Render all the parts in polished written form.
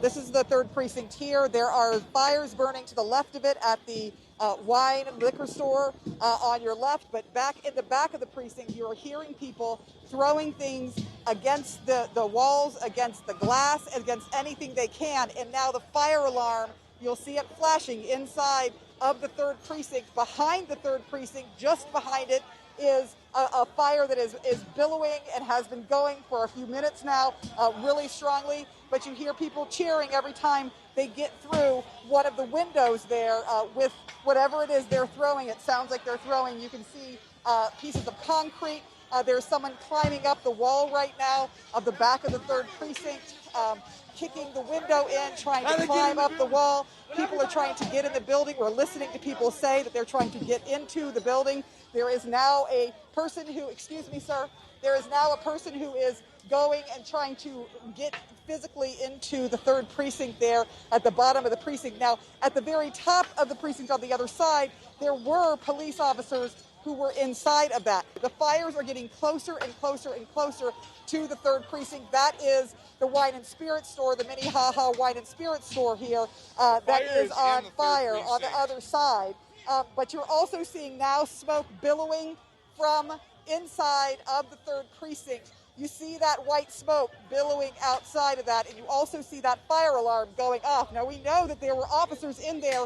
This is the 3rd precinct here. There are fires burning to the left of it at the wine and liquor store on your left. But back in the back of the precinct, you're hearing people throwing things against the walls, against the glass, against anything they can. And now the fire alarm, you'll see it flashing inside of the 3rd precinct. Behind the 3rd precinct, just behind it, is a fire that is billowing and has been going for a few minutes now, really strongly. But you hear people cheering every time they get through one of the windows there with whatever it is they're throwing. It sounds like they're throwing, you can see pieces of concrete. There's someone climbing up the wall right now of the back of the 3rd precinct, kicking the window in, trying to climb up the wall. People are trying to get in the building. We're listening to people say that they're trying to get into the building. There is now a person who, excuse me, sir, there is now a person who is going and trying to get physically into the 3rd precinct there at the bottom of the precinct. Now, at the very top of the precinct on the other side, there were police officers who were inside of that. The fires are getting closer and closer and closer to the 3rd precinct. That is the wine and spirit store, the Minnehaha wine and spirit store here. That is on fire on the other side. But you're also seeing now smoke billowing from inside of the 3rd precinct. You see that white smoke billowing outside of that, and you also see that fire alarm going off. Now, we know that there were officers in there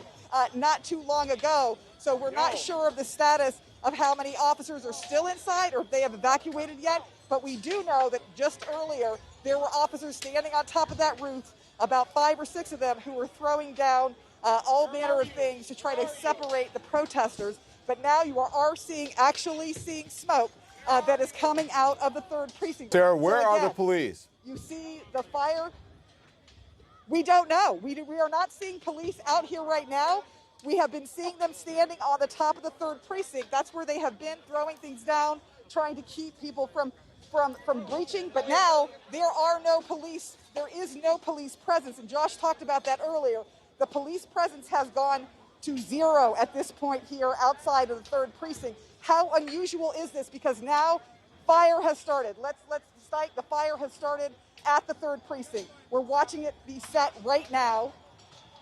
not too long ago, so we're not sure of the status of how many officers are still inside or if they have evacuated yet, but we do know that just earlier there were officers standing on top of that roof, about 5 or 6 of them, who were throwing down all manner of things to try to separate the protesters. But now you are actually seeing smoke that is coming out of the 3rd precinct. Sarah, where are the police? You see the fire? We don't know. We are not seeing police out here right now. We have been seeing them standing on the top of the 3rd precinct. That's where they have been, throwing things down, trying to keep people from breaching. But now there are no police. There is no police presence. And Josh talked about that earlier. The police presence has gone to 0 at this point here outside of the 3rd precinct. How unusual is this? Because now fire has started. Let's cite the fire has started at the 3rd precinct. We're watching it be set right now.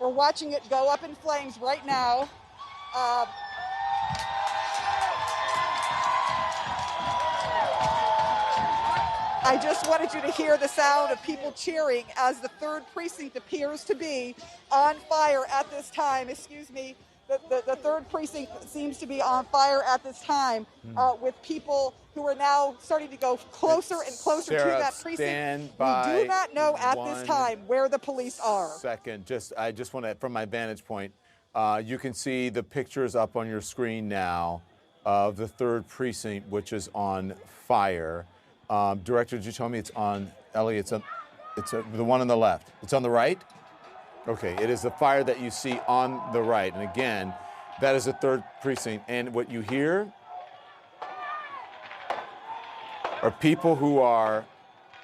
We're watching it go up in flames right now. I just wanted you to hear the sound of people cheering as the 3rd precinct appears to be on fire at this time. Excuse me. The 3rd precinct seems to be on fire at this time with people who are now starting to go closer and closer to that precinct. We do not know at this time where the police are. I just want to, from my vantage point, you can see the pictures up on your screen now of the 3rd precinct, which is on fire. Director, did you tell me it's on, Ellie, it's the one on the left. It's on the right? Okay, it is the fire that you see on the right. And again, that is the 3rd precinct. And what you hear are people who are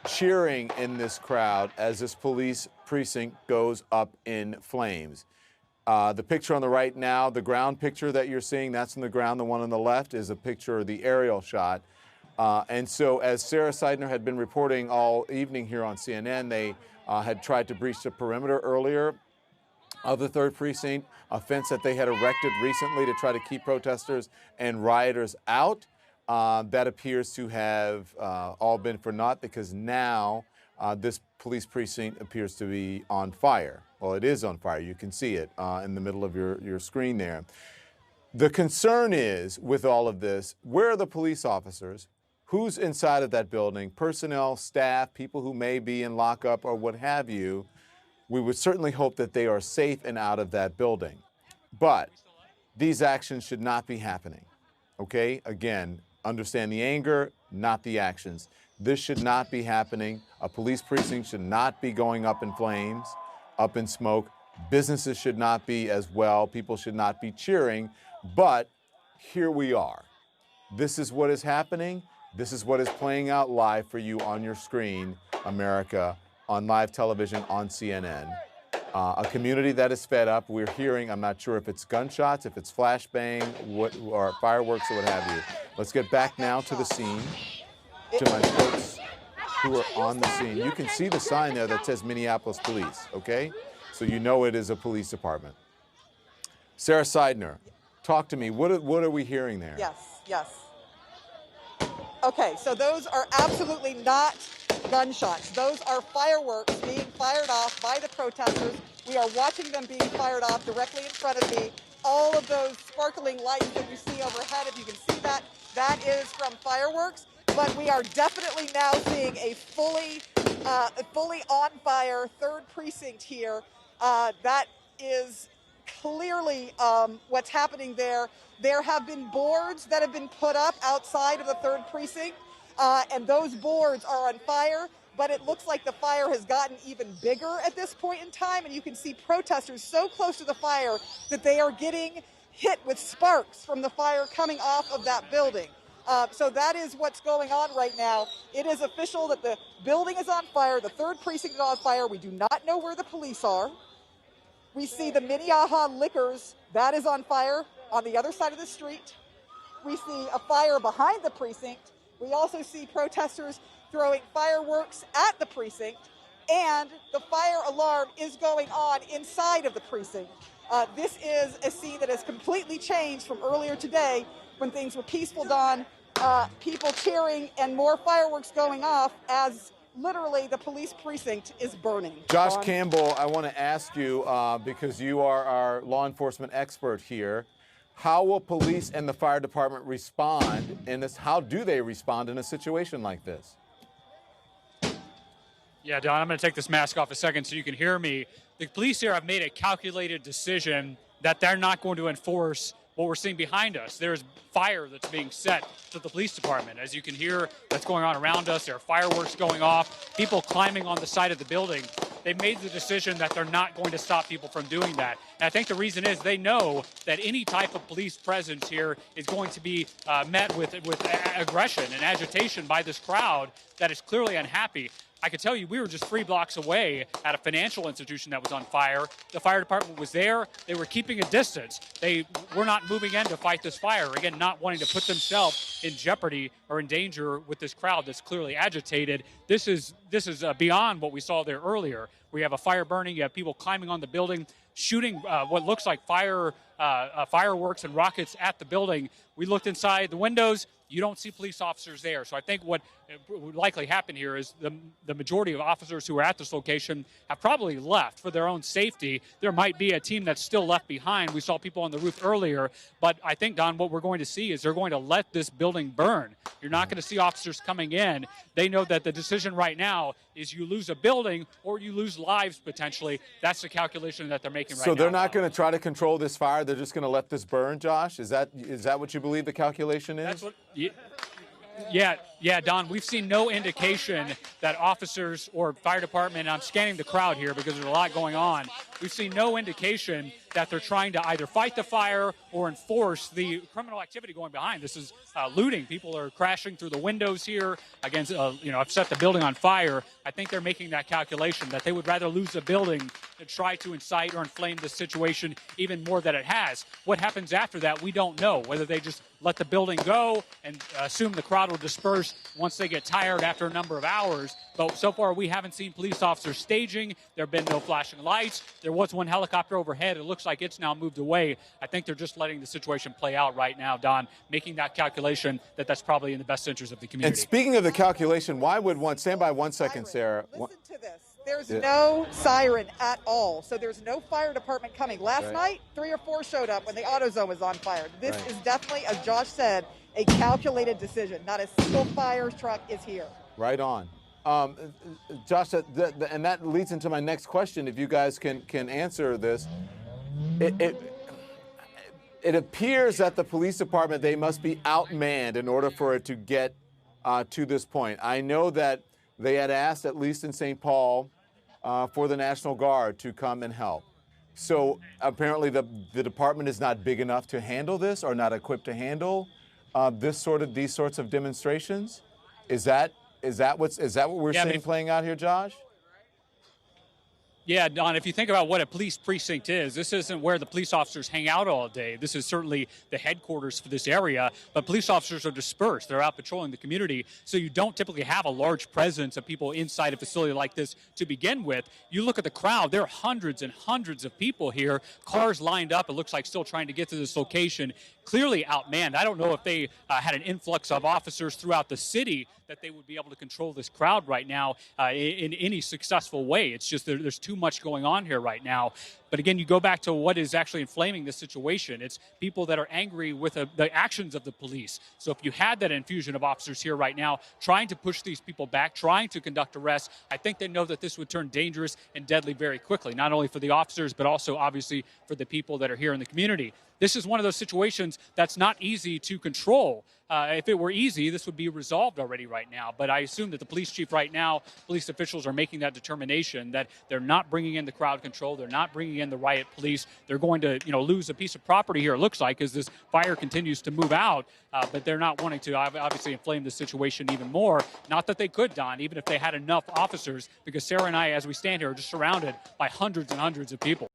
cheering in this crowd as this police precinct goes up in flames. The picture on the right now, the ground picture that you're seeing, that's on the ground. The one on the left is a picture of the aerial shot. And so as Sarah Seidner had been reporting all evening here on CNN, they had tried to breach the perimeter earlier of the 3rd precinct, a fence that they had erected recently to try to keep protesters and rioters out. That appears to have all been for naught, because now this police precinct appears to be on fire. Well, it is on fire. You can see it in the middle of your screen there. The concern is, with all of this, where are the police officers? Who's inside of that building? Personnel, staff, people who may be in lockup or what have you. We would certainly hope that they are safe and out of that building. But these actions should not be happening, okay? Again, understand the anger, not the actions. This should not be happening. A police precinct should not be going up in flames, up in smoke. Businesses should not be as well. People should not be cheering. But here we are. This is what is happening. This is what is playing out live for you on your screen, America, on live television on CNN. A community that is fed up. We're hearing, I'm not sure if it's gunshots, if it's flashbang, or fireworks or what have you. Let's get back now to the scene, to my sports who are on the scene. You can see the sign there that says Minneapolis Police, okay? So you know it is a police department. Sarah Seidner, talk to me. What are we hearing there? Yes. Okay, so those are absolutely not gunshots. Those are fireworks being fired off by the protesters. We are watching them being fired off directly in front of me. All of those sparkling lights that you see overhead, if you can see that, that is from fireworks. But we are definitely now seeing a fully on fire 3rd precinct here. That is clearly what's happening there. There have been boards that have been put up outside of the 3rd precinct, and those boards are on fire, but it looks like the fire has gotten even bigger at this point in time, and you can see protesters so close to the fire that they are getting hit with sparks from the fire coming off of that building. So that is what's going on right now. It is official that the building is on fire, the 3rd precinct is on fire. We do not know where the police are. We see the Minnehaha Liquors, that is on fire on the other side of the street. We see a fire behind the precinct. We also see protesters throwing fireworks at the precinct, and the fire alarm is going on inside of the precinct. This is a scene that has completely changed from earlier today when things were peaceful, Don. People cheering and more fireworks going off as literally the police precinct is burning. Josh Campbell, I want to ask you, because you are our law enforcement expert here, how will police and the fire department respond in this? How do they respond in a situation like this? Yeah, Don, I'm going to take this mask off a second so you can hear me. The police here have made a calculated decision that they're not going to enforce what we're seeing behind us. There's fire that's being set to the police department. As you can hear, that's going on around us. There are fireworks going off, people climbing on the side of the building. They've made the decision that they're not going to stop people from doing that. And I think the reason is they know that any type of police presence here is going to be met with aggression and agitation by this crowd that is clearly unhappy. I could tell you we were just 3 blocks away at a financial institution that was on fire. The fire department was there. They were keeping a distance. They were not moving in to fight this fire. Again, not wanting to put themselves in jeopardy or in danger with this crowd that's clearly agitated. This is beyond what we saw there earlier. We have a fire burning. You have people climbing on the building, shooting what looks like fireworks and rockets at the building. We looked inside the windows. You don't see police officers there. So I think what would likely happen here is the majority of officers who are at this location have probably left for their own safety. There might be a team that's still left behind. We saw people on the roof earlier. But I think, Don, what we're going to see is they're going to let this building burn. You're not going to see officers coming in. They know that the decision right now is you lose a building or you lose lives potentially. That's the calculation that they're making right now. So they're not going to try to control this fire. They're just going to let this burn, Josh? Is that what you believe the calculation is? That's what. Yeah, Don, we've seen no indication that officers or fire department, and I'm scanning the crowd here because there's a lot going on. We've seen no indication that they're trying to either fight the fire or enforce the criminal activity going behind. This is looting. People are crashing through the windows here against, I've set the building on fire. I think they're making that calculation that they would rather lose a building than try to incite or inflame the situation even more than it has. What happens after that, we don't know. Whether they just let the building go and assume the crowd will disperse once they get tired after a number of hours. But so far, we haven't seen police officers staging. There have been no flashing lights. There was one helicopter overhead. It looks like it's now moved away. I think they're just letting the situation play out right now, Don, making that calculation that's probably in the best interest of the community. And speaking of the calculation, why would one, stand by 1 second, Sarah. Listen to this. There's no siren at all. So there's no fire department coming. Last night, 3 or 4 showed up when the AutoZone was on fire. This is definitely, as Josh said, a calculated decision. Not a single fire truck is here. Right on. Josh, and that leads into my next question. If you guys can answer this, it appears that the police department, they must be outmanned in order for it to get to this point. I know that they had asked, at least in St. Paul, for the National Guard to come and help. So apparently the department is not big enough to handle this, or not equipped to handle these sorts of demonstrations. Is that what we're seeing playing out here, Josh? Yeah, Don, if you think about what a police precinct is, this isn't where the police officers hang out all day. This is certainly the headquarters for this area, but police officers are dispersed. They're out patrolling the community, so you don't typically have a large presence of people inside a facility like this to begin with. You look at the crowd, there are hundreds and hundreds of people here, cars lined up, it looks like still trying to get to this location, clearly outmanned. I don't know if they had an influx of officers throughout the city that they would be able to control this crowd right now in any successful way. It's just there's too much going on here right now. But again, you go back to what is actually inflaming this situation. It's people that are angry with the actions of the police. So if you had that infusion of officers here right now, trying to push these people back, trying to conduct arrests, I think they know that this would turn dangerous and deadly very quickly, not only for the officers, but also obviously for the people that are here in the community. This is one of those situations that's not easy to control. If it were easy, this would be resolved already right now. But I assume that the police chief right now, police officials are making that determination that they're not bringing in the crowd control. They're not bringing in the riot police. They're going to, lose a piece of property here, it looks like, as this fire continues to move out. But they're not wanting to obviously inflame the situation even more. Not that they could, Don, even if they had enough officers, because Sarah and I, as we stand here, are just surrounded by hundreds and hundreds of people.